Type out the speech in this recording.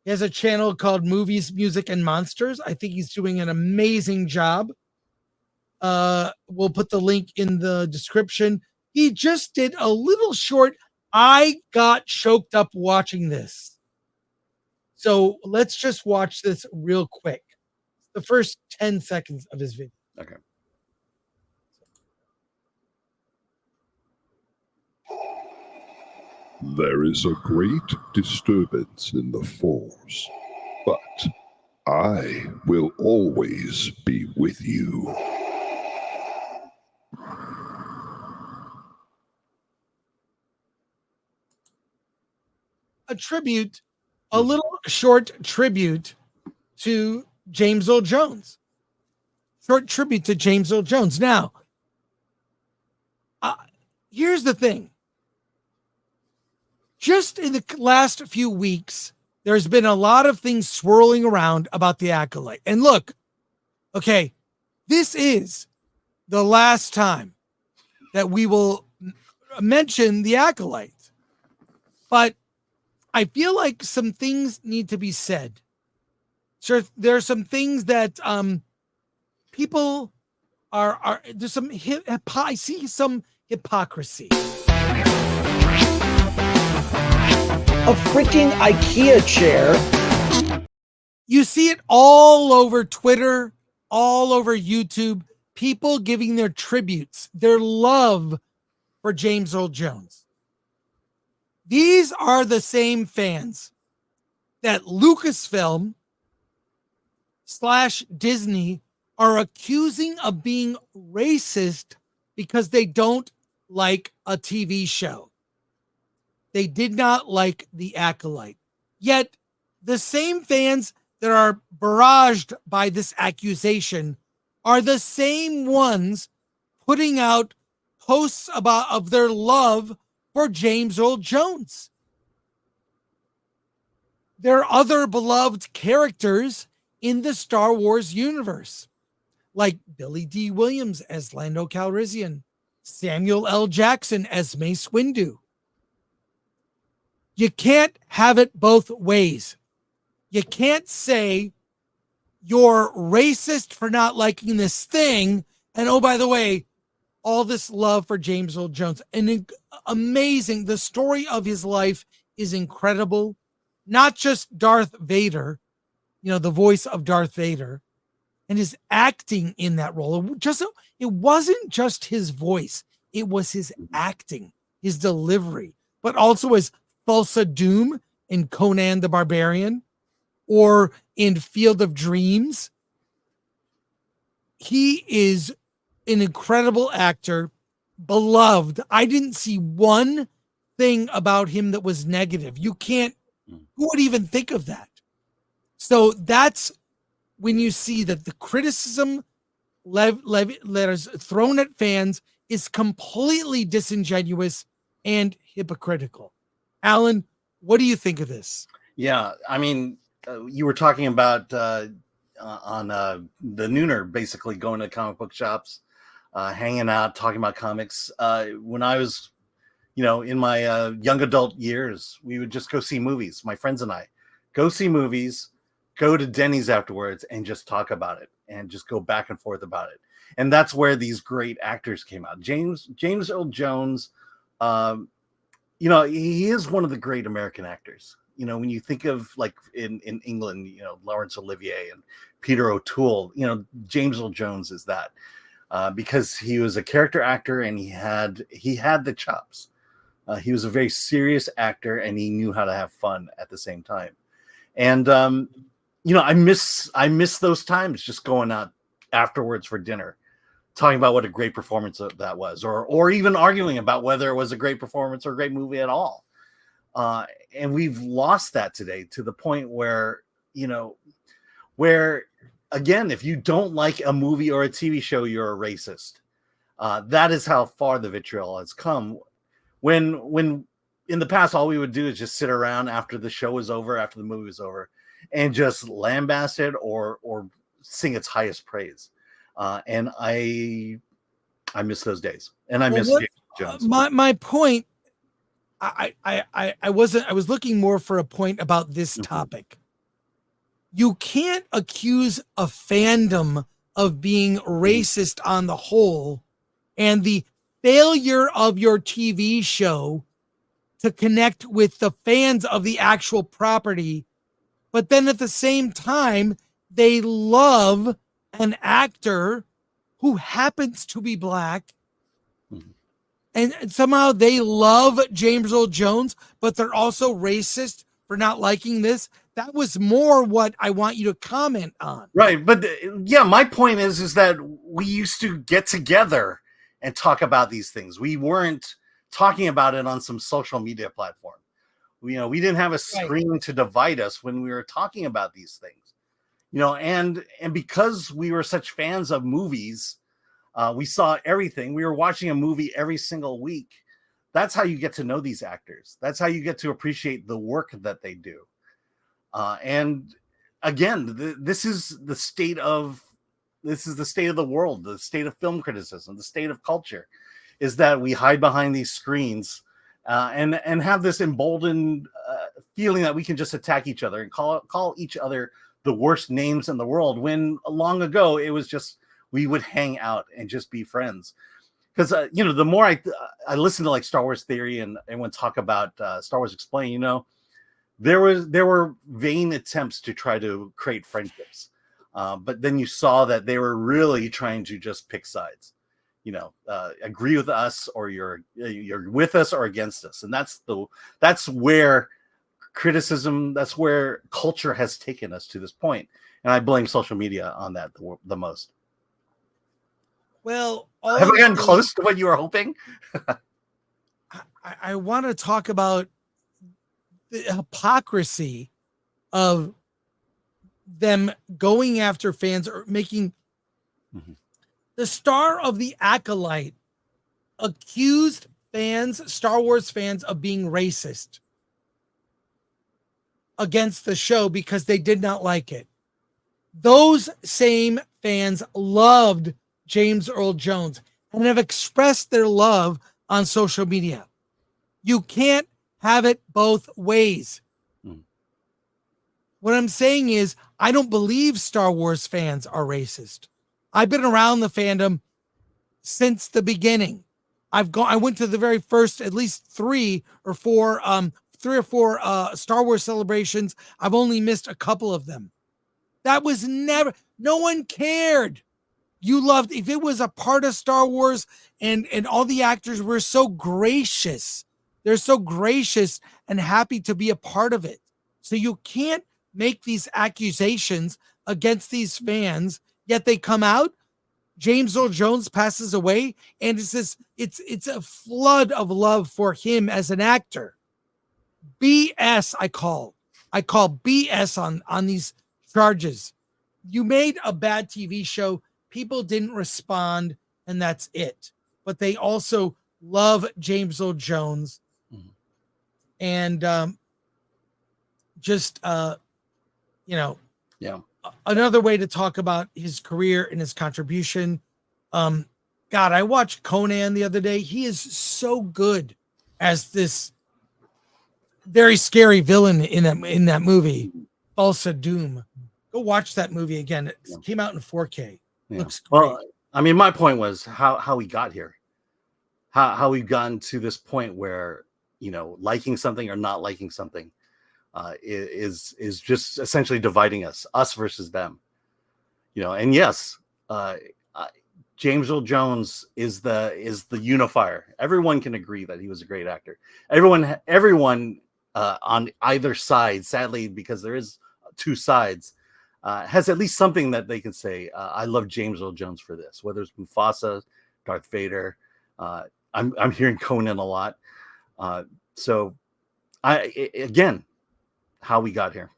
He has a channel called Movies, Music, and Monsters. I think he's doing an amazing job. We'll put the link in the description. He just did a little short. I got choked up watching this. So let's just watch this real quick. The first 10 seconds of his video. Okay. There is a great disturbance in the force, but I will always be with you. A little short tribute to James Earl Jones. Short tribute to James Earl Jones. Now, here's the thing. Just in the last few weeks, there's been a lot of things swirling around about the Acolyte. And look, okay, this is the last time that we will mention the Acolyte. But I feel like some things need to be said. So there are some things that people are there's some I see some hypocrisy. A freaking IKEA chair. You see it all over Twitter, all over YouTube, people giving their tributes, their love for James Earl Jones. These are the same fans that LUCASFILM / Disney are accusing of being racist because they don't like a TV show. They did not like The Acolyte. Yet the same fans that are barraged by this accusation are the same ones putting out posts of their love for James Earl Jones. There are other beloved characters in the Star Wars universe, like Billy D. Williams as Lando Calrissian, Samuel L. Jackson as Mace Windu. You can't have it both ways. You can't say you're racist for not liking this thing, and oh, by the way, all this love for James Earl Jones. And amazing. The story of his life is incredible. Not just Darth Vader, the voice of Darth Vader, and his acting in that role. It wasn't just his voice. It was his acting, his delivery, but also his Thulsa Doom in Conan the Barbarian or in Field of Dreams. He is an incredible actor, beloved. I didn't see one thing about him that was negative. Who would even think of that? So that's when you see that the criticism letters thrown at fans is completely disingenuous and hypocritical. Alan, what do you think of this? Yeah, I mean, you were talking about on the Nooner, basically going to comic book shops, hanging out, talking about comics. When I was, in my young adult years, we would just go see movies. My friends and I go see movies, go to Denny's afterwards, and just talk about it, and just go back and forth about it. And that's where these great actors came out. James Earl Jones. He is one of the great American actors. When you think of like in England, Laurence Olivier and Peter O'Toole, James Earl Jones is that because he was a character actor and he had the chops. He was a very serious actor and he knew how to have fun at the same time. And I miss those times just going out afterwards for dinner, talking about what a great performance that was, or even arguing about whether it was a great performance or a great movie at all. And we've lost that today to the point where, again, if you don't like a movie or a TV show, you're a racist. That is how far the vitriol has come. When in the past, all we would do is just sit around after the show was over, after the movie was over, and just lambast it or sing its highest praise. And I miss those days, and I miss James Jones. My point, I was looking more for a point about this topic. you can't accuse a fandom of being racist on the whole, and the failure of your TV show to connect with the fans of the actual property, but then at the same time, they love an actor who happens to be black, and somehow they love James Earl Jones, but they're also racist for not liking this. That was more what I want you to comment on. Right. But yeah, my point is that we used to get together and talk about these things. We weren't talking about it on some social media platform. We didn't have a screen to divide us when we were talking about these things. And because we were such fans of movies, we saw everything. We were watching a movie every single week. That's how you get to know these actors. That's how you get to appreciate the work that they do. And again, this is the state of the world, the state of film criticism, the state of culture, is that we hide behind these screens and have this emboldened feeling that we can just attack each other and call each other the worst names in the world, when long ago it was just we would hang out and just be friends. Because the more I listen to like Star Wars Theory and everyone talk about Star Wars Explained, there were vain attempts to try to create friendships, but then you saw that they were really trying to just pick sides. Agree with us, or you're with us or against us, and that's where criticism, that's where culture has taken us to this point, and I blame social media on that the most. Well, have I gotten close to what you were hoping? I want to talk about the hypocrisy of them going after fans, or making the star of the Acolyte accused fans, Star Wars fans, of being racist against the show because they did not like it. Those same fans loved James Earl Jones and have expressed their love on social media. You can't have it both ways. What I'm saying is, I don't believe Star Wars fans are racist. I've been around the fandom since the beginning. I went to the very first, at least three or four Star Wars celebrations. I've only missed a couple of them. That was never, no one cared. You loved, if it was a part of Star Wars, and all the actors were so gracious. They're so gracious and happy to be a part of it. So you can't make these accusations against these fans, yet they come out. James Earl Jones passes away, and it's a flood of love for him as an actor. BS, I call BS on these charges. You made a bad TV show. People didn't respond, and that's it. But they also love James Earl Jones. And another way to talk about his career and his contribution. God, I watched Conan the other day. He is so good as this very scary villain in that movie, Thulsa Doom. Go watch that movie again. It came out in 4K. Looks great. Well, I mean, my point was how we got here, how we've gotten to this point where, liking something or not liking something is just essentially dividing us versus them. And yes, James Earl Jones is the unifier. Everyone can agree that he was a great actor. Everyone on either side, sadly, because there is two sides, has at least something that they can say. I love James Earl Jones for this, whether it's Mufasa, Darth Vader. I'm hearing Conan a lot. So again, how we got here.